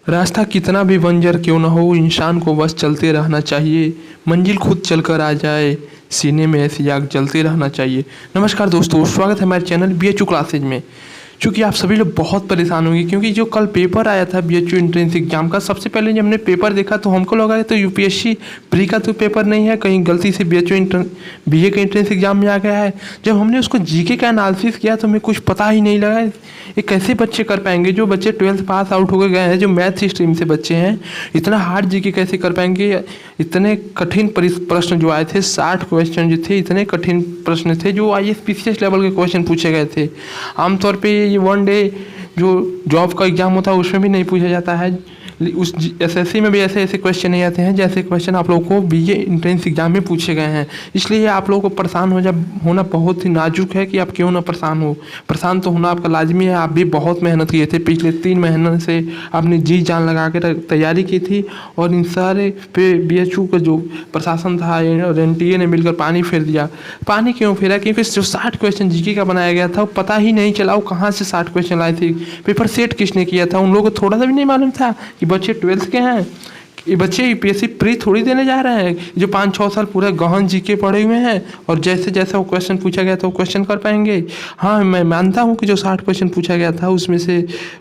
रास्ता कितना भी बंजर क्यों न हो, इंसान को बस चलते रहना चाहिए। मंजिल खुद चलकर आ जाए, सीने में ऐसी आग जलते रहना चाहिए। नमस्कार दोस्तों, स्वागत है हमारे चैनल BHU क्लासेज में। चूँकि आप सभी लोग बहुत परेशान होंगे क्योंकि जो कल पेपर आया था BHU एंट्रेंस एग्जाम का, सबसे पहले जब हमने पेपर देखा तो हमको लगा तो UPSC प्री का तो पेपर नहीं है, कहीं गलती से BA का एंट्रेंस एग्जाम में आ गया है। जब हमने उसको GK का एनालिसिस किया तो हमें कुछ पता ही नहीं लगा ये कैसे बच्चे कर पाएंगे। जो बच्चे 12th पास आउट होकर गए हैं, जो मैथ स्ट्रीम से बच्चे हैं, इतना हार्ड GK कैसे कर पाएंगे। इतने कठिन प्रश्न जो आए थे, 60 क्वेश्चन जो थे, इतने कठिन प्रश्न थे जो IAS PCS लेवल के क्वेश्चन पूछे गए थे। आमतौर पे ये वन डे जो जॉब का एग्ज़ाम होता है उसमें भी नहीं पूछा जाता है। उस SSC में भी ऐसे ऐसे क्वेश्चन नहीं आते हैं जैसे क्वेश्चन आप लोगों को BA एंट्रेंस एग्जाम में पूछे गए हैं। इसलिए आप लोगों को परेशान होना बहुत ही नाजुक है कि आप क्यों ना परेशान हो। परेशान तो होना आपका लाजमी है। आप भी बहुत मेहनत किए थे, पिछले 3 महीने से आपने जी जान लगा कर तैयारी की थी और इन सारे पे BHU का जो प्रशासन था और NTA ने मिलकर पानी फेर दिया। पानी क्यों फेरा? क्योंकि जो 60 क्वेश्चन GK का बनाया गया था वो पता ही नहीं चला वो कहाँ से 60 क्वेश्चन लाए थे। पेपर सेट किसने किया था, उन लोगों को थोड़ा सा भी नहीं मालूम था कि बच्चे 12th के हैं, ये बच्चे UPSC प्री थोड़ी देने जा रहे हैं। जो 5-6 साल पूरा गहन GK पढ़े हुए हैं और जैसे जैसा वो क्वेश्चन पूछा गया था वो क्वेश्चन कर पाएंगे। हाँ, मैं मानता हूँ कि जो 60 क्वेश्चन पूछा गया था उसमें से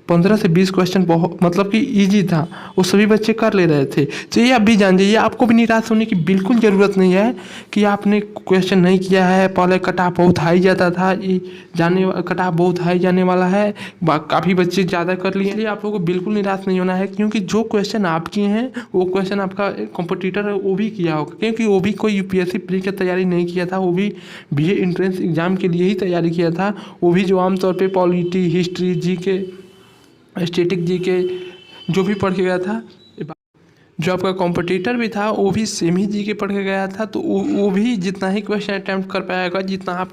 15 से 20 क्वेश्चन बहुत मतलब कि ईजी था, वो सभी बच्चे कर ले रहे थे। तो ये आप भी जान जाइए, आपको भी निराश होने की बिल्कुल ज़रूरत नहीं है कि आपने क्वेश्चन नहीं किया है। पहले कट ऑफ बहुत हाई जाता था, ये कट ऑफ बहुत हाई जाने वाला है, काफ़ी बच्चे ज़्यादा कर लिए। इसलिए आप लोगों को बिल्कुल निराश नहीं होना है क्योंकि जो क्वेश्चन आप किए हैं वो क्वेश्चन आपका कॉम्पिटिटर है वो भी किया होगा, क्योंकि वो भी कोई UPSC प्री की तैयारी नहीं किया था, वो भी BA एंट्रेंस एग्जाम के लिए ही तैयारी किया था। वो भी जो आमतौर पे polity, history, GK, static GK जो भी पढ़ के गया था, जो आपका कॉम्पिटिटर भी था वो भी सेम ही GK पढ़ के गया था। तो वो भी जितना ही क्वेश्चन अटैम्प्ट कर पाएगा जितना आप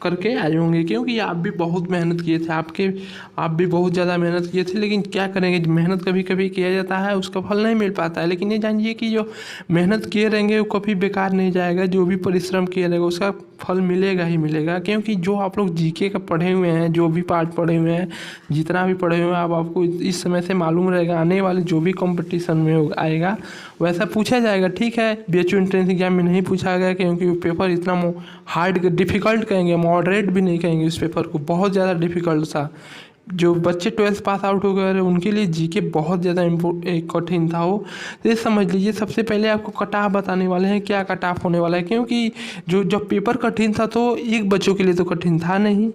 करके आए होंगे, क्योंकि आप भी बहुत मेहनत किए थे। आप भी बहुत ज़्यादा मेहनत किए थे, लेकिन क्या करेंगे, मेहनत कभी कभी किया जाता है उसका फल नहीं मिल पाता है। लेकिन ये जानिए कि जो मेहनत किए रहेंगे वो कभी बेकार नहीं जाएगा। जो भी परिश्रम किया रहेगा उसका फल मिलेगा ही मिलेगा। क्योंकि जो आप लोग GK का पढ़े हुए हैं, जो भी पार्ट पढ़े हुए हैं, जितना भी पढ़े हुए हैं, आपको इस समय से मालूम रहेगा आने वाले जो भी कंपटीशन में आएगा वैसा पूछा जाएगा। ठीक है, BHU एंट्रेंस एग्जाम में नहीं पूछा गया क्योंकि वो पेपर इतना हार्ड डिफ़िकल्ट कहेंगे, मॉडरेट भी नहीं कहेंगे, उस पेपर को बहुत ज़्यादा डिफ़िकल्ट था। जो बच्चे 12th पास आउट हो गए उनके लिए GK बहुत ज़्यादा कठिन था वो। तो ये समझ लीजिए, सबसे पहले आपको कट ऑफ बताने वाले हैं क्या कट ऑफ होने वाला है। क्योंकि जो जब पेपर कठिन था तो एक बच्चों के लिए तो कठिन था नहीं,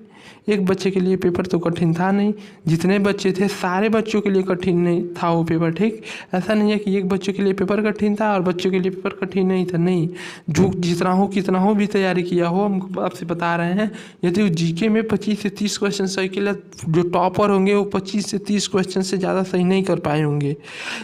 एक बच्चे के लिए पेपर तो कठिन था नहीं, जितने बच्चे थे सारे बच्चों के लिए कठिन नहीं था वो पेपर। ठीक, ऐसा नहीं है कि एक बच्चों के लिए पेपर कठिन था और बच्चों के लिए पेपर कठिन नहीं था, नहीं। जो जितना हो कितना हो भी तैयारी किया हो, हम आपसे बता रहे हैं। यदि GK में 25 से 30 क्वेश्चन सही के लिए जो टॉपर होंगे वो 25 से 30 क्वेश्चन से ज़्यादा सही नहीं कर पाए होंगे।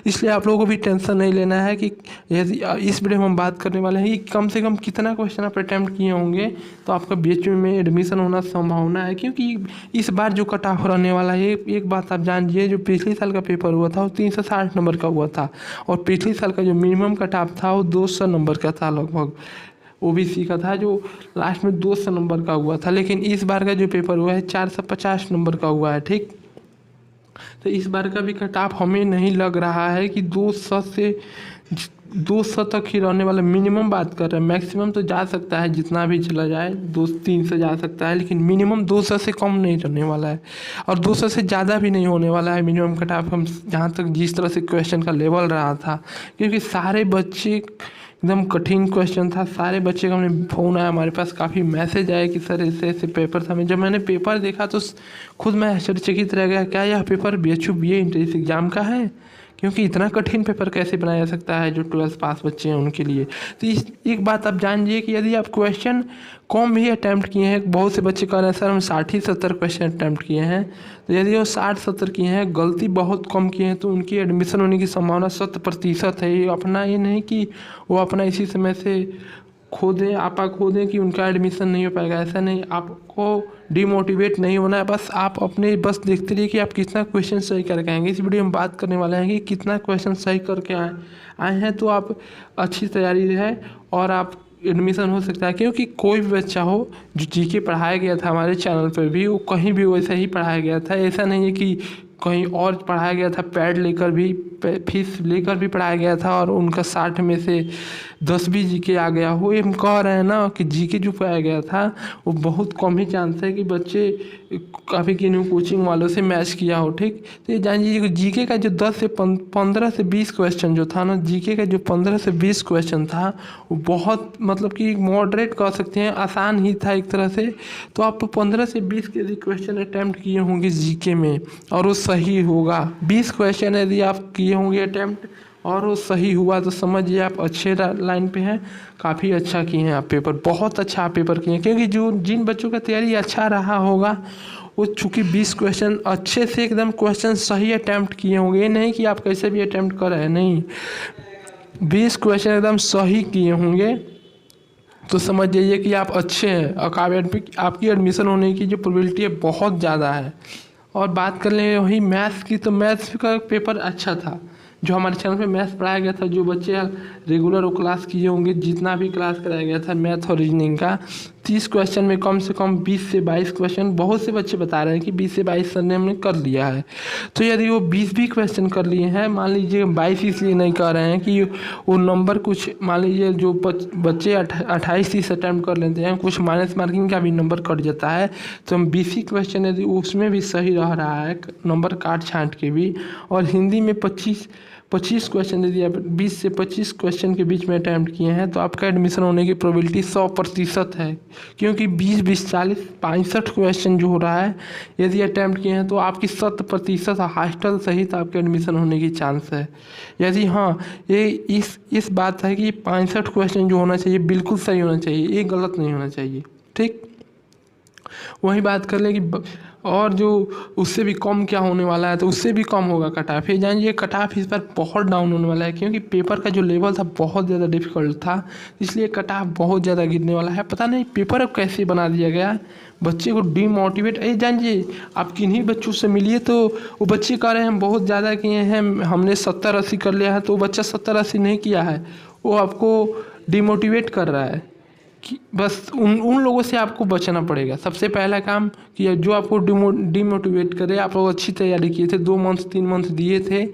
इसलिए आप लोगों को भी टेंशन नहीं लेना है कि यदि इस वीडियो में हम बात करने वाले हैं कि कम से कम कितना क्वेश्चन आप अटैम्प्ट किए होंगे तो आपका BHU में एडमिशन होना संभावना है। क्योंकि इस बार जो कट ऑफ रहने वाला है, एक बात आप जानिए, जो पिछले साल का पेपर हुआ था वो 360 नंबर का हुआ था और पिछले साल का जो मिनिमम कट ऑफ था वो 200 नंबर का था लगभग। OBC का था जो लास्ट में 200 नंबर का हुआ था, लेकिन इस बार का जो पेपर हुआ है 450 नंबर का हुआ है। ठीक, तो इस बार का भी कट ऑफ हमें नहीं लग रहा है कि 200 तक ही रहने वाला। मिनिमम बात कर रहे हैं, मैक्सिमम तो जा सकता है जितना भी चला जाए 200-300 से जा सकता है, लेकिन मिनिमम 200 से कम नहीं रहने वाला है और 200 से ज़्यादा भी नहीं होने वाला है मिनिमम कट ऑफ। हम जहाँ तक जिस तरह से क्वेश्चन का लेवल रहा था, क्योंकि सारे बच्चे एकदम कठिन क्वेश्चन था, सारे बच्चे का हमने फ़ोन आया, हमारे पास काफ़ी मैसेज आए कि सर ऐसे ऐसे पेपर था। जब मैंने पेपर देखा तो खुद मैं आश्चर्यचकित रह गया, क्या यह paper BHU BA entrance exam का है? क्योंकि इतना कठिन पेपर कैसे बनाया जा सकता है जो 12th पास बच्चे हैं उनके लिए। तो एक बात आप जानिए कि यदि आप क्वेश्चन कम भी अटैम्प्ट किए हैं, बहुत से बच्चे कह रहे हैं सर हम 60-70 क्वेश्चन अटैम्प्ट किए हैं, तो यदि वो 60-70 किए हैं, गलती बहुत कम किए हैं, तो उनकी एडमिशन होने की संभावना 100% है। ये अपना ये नहीं कि वो अपना इसी समय से खो दें कि उनका एडमिशन नहीं हो पाएगा, ऐसा नहीं। आपको डिमोटिवेट नहीं होना है, बस देखते रहिए कि आप कितना क्वेश्चन सही करके आएंगे। इस वीडियो में बात करने वाले हैं कि कितना क्वेश्चन सही करके आए हैं तो आप अच्छी तैयारी है और आप एडमिशन हो सकता है। क्योंकि कोई भी बच्चा हो जो GK पढ़ाया गया था हमारे चैनल पर भी, वो कहीं भी वैसा ही पढ़ाया गया था। ऐसा नहीं है कि कहीं और पढ़ाया गया था, पैड लेकर भी फीस लेकर भी पढ़ाया गया था और उनका 60 में से 10 भी जीके आ गया हो। ये हम कह रहे हैं ना कि जीके जो पढ़ाया गया था वो बहुत कम ही चांस है कि बच्चे काफ़ी किन्हीं कोचिंग वालों से मैच किया हो। ठीक, तो ये जान लीजिए कि जीके का जो 15 से 20 क्वेश्चन जो था ना, जीके का जो 15 से 20 क्वेश्चन था वो बहुत मतलब कि मॉडरेट कह सकते हैं, आसान ही था एक तरह से। तो आप 15 से 20 के यदि क्वेश्चन अटैम्प्ट किए होंगे जीके में और वो सही होगा, 20 क्वेश्चन यदि आप किए होंगे अटैम्प्ट और वो सही हुआ तो समझिए आप अच्छे लाइन पे हैं, काफ़ी अच्छा किए हैं आप पेपर, बहुत अच्छा आप पेपर किए हैं। क्योंकि जो जिन बच्चों का तैयारी अच्छा रहा होगा वो चूँकि 20 क्वेश्चन अच्छे से एकदम क्वेश्चन सही अटैम्प्ट किए होंगे। ये नहीं कि आप कैसे भी अटैम्प्ट कर रहे हैं, नहीं, 20 क्वेश्चन एकदम सही किए होंगे तो समझ जाइए कि आप अच्छे हैं और आपकी एडमिशन होने की जो प्रोबेबिलिटी है बहुत ज़्यादा है। और बात कर लें वही मैथ्स की, तो मैथ्स का पेपर अच्छा था। जो हमारे चैनल पे मैथ्स पढ़ाया गया था, जो बच्चे रेगुलर वो क्लास किए होंगे, जितना भी क्लास कराया गया था मैथ और रीजनिंग का, 30 क्वेश्चन में कम से कम 20 से 22 क्वेश्चन, बहुत से बच्चे बता रहे हैं कि 20 से 22 सर ने हमने कर लिया है। तो यदि वो 20 भी क्वेश्चन कर लिए हैं, मान लीजिए 22 इसलिए नहीं कर रहे हैं कि वो नंबर कुछ, मान लीजिए जो बच्चे 28-30 अटैम्प्ट कर लेते हैं, कुछ माइनस मार्किंग का भी नंबर कट जाता है, तो हम 20 ही क्वेश्चन यदि उसमें भी सही रह रहा है नंबर काट छाँट के भी, और हिंदी में 25 क्वेश्चन यदि आप 20 से 25 क्वेश्चन के बीच में अटैम्प्ट किए हैं तो आपका एडमिशन होने की प्रोबेबिलिटी 100% है। क्योंकि 20-20 40 65 क्वेश्चन जो हो रहा है यदि अटैम्प्ट किए हैं तो आपकी 100% हॉस्टल सहित आपके एडमिशन होने की चांस है। यदि हाँ, ये इस बात है कि 65 क्वेश्चन जो होना चाहिए बिल्कुल सही होना चाहिए, ये गलत नहीं होना चाहिए। ठीक, वही बात कर लें कि और जो उससे भी कम क्या होने वाला है, तो उससे भी कम होगा कट ऑफ। ये जानिए कट ऑफ इस बार बहुत डाउन होने वाला है, क्योंकि पेपर का जो लेवल था बहुत ज़्यादा डिफिकल्ट था, इसलिए कट ऑफ बहुत ज़्यादा गिरने वाला है। पता नहीं पेपर अब कैसे बना दिया गया, बच्चे को डीमोटिवेट। ये जानिए आप किन्हीं बच्चों से मिलिए तो वो बच्चे कह रहे हैं हम बहुत ज़्यादा किए हैं, हमने 70-80 कर लिया है, तो बच्चा 70-80 नहीं किया है, वो आपको डिमोटिवेट कर रहा है। कि बस उन लोगों से आपको बचना पड़ेगा। सबसे पहला काम कि जो आपको डिमोटिवेट करे। आप लोग अच्छी तैयारी किए थे, 2 मंथ 3 मंथ दिए थे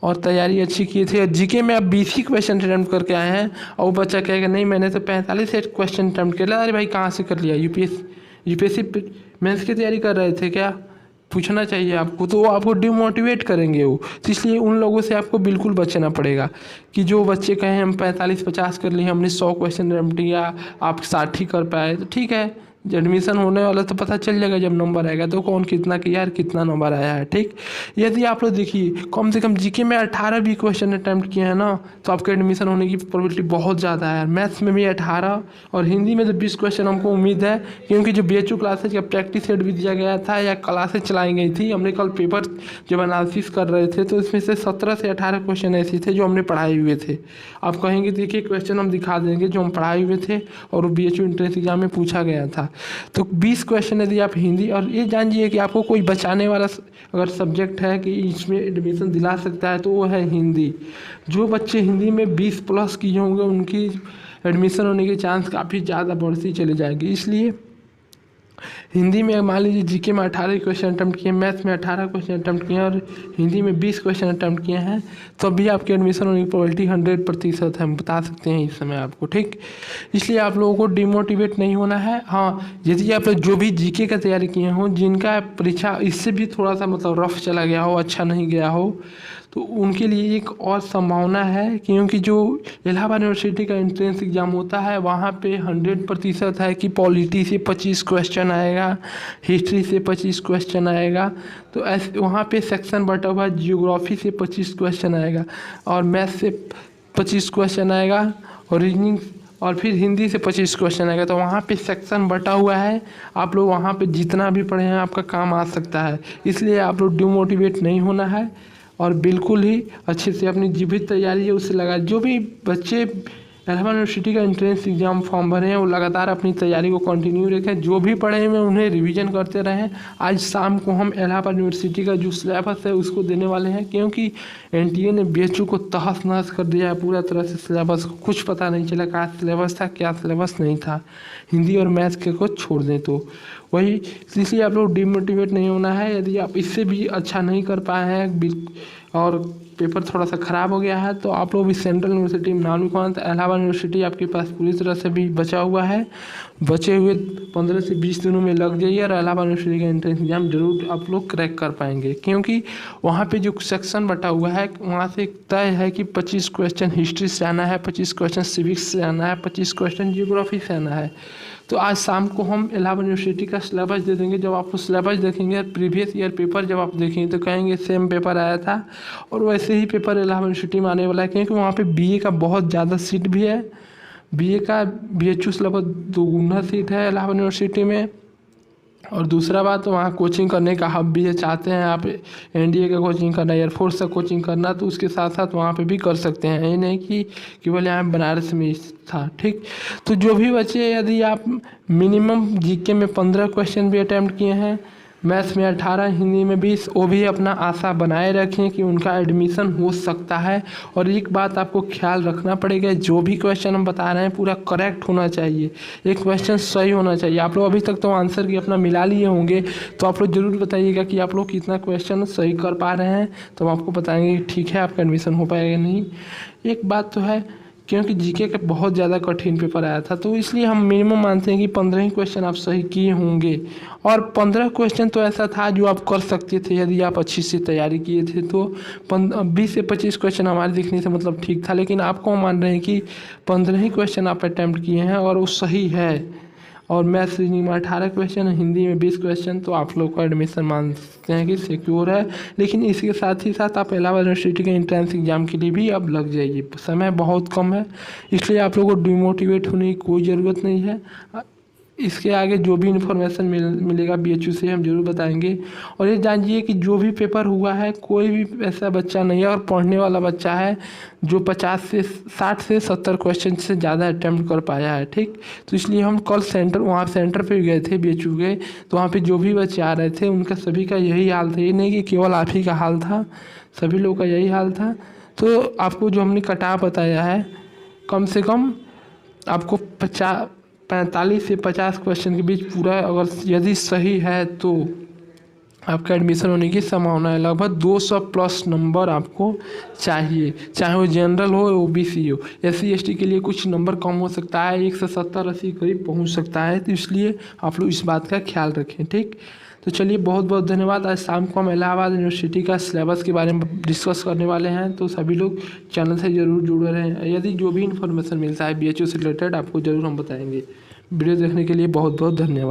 और तैयारी अच्छी किए थे, और जीके में आप 20 ही क्वेश्चन अटैम्प्ट करके आए हैं और वो बच्चा कहेगा नहीं मैंने तो 45 क्वेश्चन अटैम्प्ट किया। अरे भाई कहाँ से कर लिया, यूपीएससी मेंस की तैयारी कर रहे थे क्या, पूछना चाहिए आपको। तो वो आपको डिमोटिवेट करेंगे वो, तो इसलिए उन लोगों से आपको बिल्कुल बचना पड़ेगा। कि जो बच्चे कहें हम 45-50 कर लिए, हमने 100 क्वेश्चन अटैम्प्ट किया, आप 60 ही कर पाए, तो ठीक है, एडमिशन होने वाला तो पता चल जाएगा जब नंबर आएगा तो कौन कितना किया और कितना नंबर आया है। ठीक, यदि आप लोग देखिए कम से कम जीके में 18 भी क्वेश्चन अटैम्प्ट किए हैं ना, तो आपके एडमिशन होने की प्रोबेबिलिटी बहुत ज़्यादा है। मैथ्स में भी 18 और हिंदी में तो 20 क्वेश्चन हमको उम्मीद है, क्योंकि जो BHU क्लासेज का प्रैक्टिस सेट भी दिया गया था या क्लासेज चलाई गई थी, हमने कल पेपर जब एनालिसिस कर रहे थे तो इसमें से 17 से 18 क्वेश्चन ऐसे थे जो हमने पढ़ाए हुए थे। आप कहेंगे देखिए क्वेश्चन हम दिखा देंगे जो हम पढ़ाए हुए थे और वो BHU एंट्रेंस एग्जाम में पूछा गया था। तो 20 क्वेश्चन यदि आप हिंदी, और ये जानिए कि आपको कोई बचाने वाला अगर सब्जेक्ट है कि इसमें एडमिशन दिला सकता है तो वो है हिंदी। जो बच्चे हिंदी में 20+ किए होंगे उनकी एडमिशन होने के चांस काफ़ी ज़्यादा बढ़ती चली जाएगी। इसलिए हिंदी में मान लीजिए जीके में 18 क्वेश्चन अटैम्प्ट किए, मैथ्स में 18 क्वेश्चन अटैम्प्ट किए और हिंदी में 20 क्वेश्चन अटैम्प्ट किए हैं, तो भी आपके एडमिशन होने की प्रोबेबिलिटी 100% हम बता सकते हैं इस समय आपको। ठीक, इसलिए आप लोगों को डिमोटिवेट नहीं होना है। हाँ, यदि आप लोग जो भी जीके का तैयारी किए हों, जिनका परीक्षा इससे भी थोड़ा सा मतलब रफ चला गया हो, अच्छा नहीं गया हो, तो उनके लिए एक और संभावना है, क्योंकि जो इलाहाबाद यूनिवर्सिटी का एंट्रेंस एग्ज़ाम होता है वहाँ पे 100% है कि पॉलिटी से 25 क्वेश्चन आएगा, हिस्ट्री से 25 क्वेश्चन आएगा, तो ऐसे वहाँ पे सेक्शन बटा हुआ है, जियोग्राफी से 25 क्वेश्चन आएगा और मैथ से 25 क्वेश्चन आएगा और रीजनिंग और फिर हिंदी से 25 क्वेश्चन आएगा। तो वहाँ पे सेक्शन बटा हुआ है, आप लोग वहाँ पे जितना भी पढ़े हैं आपका काम आ सकता है। इसलिए आप लोग डिमोटिवेट नहीं होना है और बिल्कुल ही अच्छे से अपनी जो भी तैयारी है उससे लगा। जो भी बच्चे इलाहाबाद यूनिवर्सिटी का एंट्रेंस एग्जाम फॉर्म भरे हैं वो लगातार अपनी तैयारी को कंटिन्यू रखें, जो भी पढ़े हैं उन्हें रिवीजन करते रहें। आज शाम को हम इलाहाबाद यूनिवर्सिटी का जो सिलेबस है उसको देने वाले हैं, क्योंकि एनटीए ने बीएचयू को तहस नहस कर दिया है पूरा तरह से। सिलेबस को कुछ पता नहीं चला क्या सिलेबस था क्या सिलेबस नहीं था, हिंदी और मैथ्स के को छोड़ दें तो वही। इसलिए आप लोग डिमोटिवेट नहीं होना है। यदि आप इससे भी अच्छा नहीं कर पाए हैं और पेपर थोड़ा सा ख़राब हो गया है तो आप लोग भी सेंट्रल यूनिवर्सिटी में नाम लिखवाएं। तो इलाहाबाद यूनिवर्सिटी आपके पास पूरी तरह से भी बचा हुआ है, बचे हुए 15 से 20 दिनों में लग जाइए और इलाहाबाद यूनिवर्सिटी का एंट्रेंस एग्जाम जरूर आप लोग क्रैक कर पाएंगे, क्योंकि वहाँ पे जो सेक्शन बटा हुआ है वहाँ से तय है कि 25 क्वेश्चन हिस्ट्री से आना है, 25 क्वेश्चन सिविक्स से आना है, 25 क्वेश्चन जियोग्राफी से आना है। तो आज शाम को हम इलाहाबाद यूनिवर्सिटी का सिलेबस दे देंगे। जब आप सिलेबस देखेंगे प्रीवियस ईयर पेपर जब आप देखेंगे तो कहेंगे सेम पेपर आया था, और वैसे ही पेपर इलाहाबाद यूनिवर्सिटी में आने वाला है, क्योंकि वहाँ पे बीए का बहुत ज़्यादा सीट भी है। बीए का बीएचयू सिलेबस 2 गुना सीट है इलाहाबाद यूनिवर्सिटी में। और दूसरा बात तो वहाँ कोचिंग करने का हब भी है, चाहते हैं आप एनडीए का कोचिंग करना, एयरफोर्स का कोचिंग करना तो उसके साथ साथ वहाँ पे भी कर सकते हैं, ये नहीं कि केवल यहाँ बनारस में था। ठीक, तो जो भी बच्चे यदि आप मिनिमम जीके में 15 क्वेश्चन भी अटैम्प्ट किए हैं, मैथ्स में 18, हिंदी में 20, वो भी अपना आशा बनाए रखें कि उनका एडमिशन हो सकता है। और एक बात आपको ख्याल रखना पड़ेगा, जो भी क्वेश्चन हम बता रहे हैं पूरा करेक्ट होना चाहिए, एक क्वेश्चन सही होना चाहिए। आप लोग अभी तक तो आंसर की अपना मिला लिए होंगे, तो आप लोग ज़रूर बताइएगा कि आप लोग कितना क्वेश्चन सही कर पा रहे हैं, तो हम आपको बताएंगे कि ठीक है आपका एडमिशन हो पाएगा नहीं। एक बात तो है, क्योंकि जीके का बहुत ज़्यादा कठिन पेपर आया था, तो इसलिए हम मिनिमम मानते हैं कि 15 ही क्वेश्चन आप सही किए होंगे। और 15 क्वेश्चन तो ऐसा था जो आप कर सकते थे यदि आप अच्छी से तैयारी किए थे। तो 20 से 25 क्वेश्चन हमारे देखने से मतलब ठीक था, लेकिन आपको हम मान रहे हैं कि 15 ही क्वेश्चन आप अटैम्प्ट किए हैं और वो सही है। और मैथ्स रीजनिंग में 18 क्वेश्चन, हिंदी में 20 क्वेश्चन, तो आप लोग का एडमिशन मानते हैं कि सिक्योर है। लेकिन इसके साथ ही साथ आप इलाहाबाद यूनिवर्सिटी के एंट्रेंस एग्जाम के लिए भी अब लग जाइए, समय बहुत कम है, इसलिए आप लोगों को डिमोटिवेट होने की कोई ज़रूरत नहीं है। इसके आगे जो भी इन्फॉर्मेशन मिलेगा बीएचयू से हम जरूर बताएंगे। और ये जानिए कि जो भी पेपर हुआ है कोई भी ऐसा बच्चा नहीं है और पढ़ने वाला बच्चा है जो 60 से 70 क्वेश्चन से ज़्यादा अटैम्प्ट कर पाया है। ठीक, तो इसलिए हम कल वहाँ सेंटर पे गए थे बीएचयू के, तो वहाँ पे जो भी बच्चे आ रहे थे उनका सभी का यही हाल था, ये नहीं कि केवल आप ही का हाल था, सभी लोगों का यही हाल था। तो आपको जो हमने कटा बताया है, कम से कम आपको 45 से 50 क्वेश्चन के बीच पूरा अगर यदि सही है तो आपका एडमिशन होने की संभावना है। लगभग 200 प्लस नंबर आपको चाहिए, चाहे वो जनरल हो ओबीसी हो। एससी एसटी के लिए कुछ नंबर कम हो सकता है, 170-80 करीब पहुंच सकता है, तो इसलिए आप लोग इस बात का ख्याल रखें। ठीक, तो चलिए बहुत बहुत धन्यवाद। आज शाम को हम इलाहाबाद यूनिवर्सिटी का सिलेबस के बारे में डिस्कस करने वाले हैं, तो सभी लोग चैनल से ज़रूर जुड़े रहें। यदि जो भी इन्फॉर्मेशन मिलता है बीएचयू से रिलेटेड आपको ज़रूर हम बताएंगे। वीडियो देखने के लिए बहुत बहुत धन्यवाद।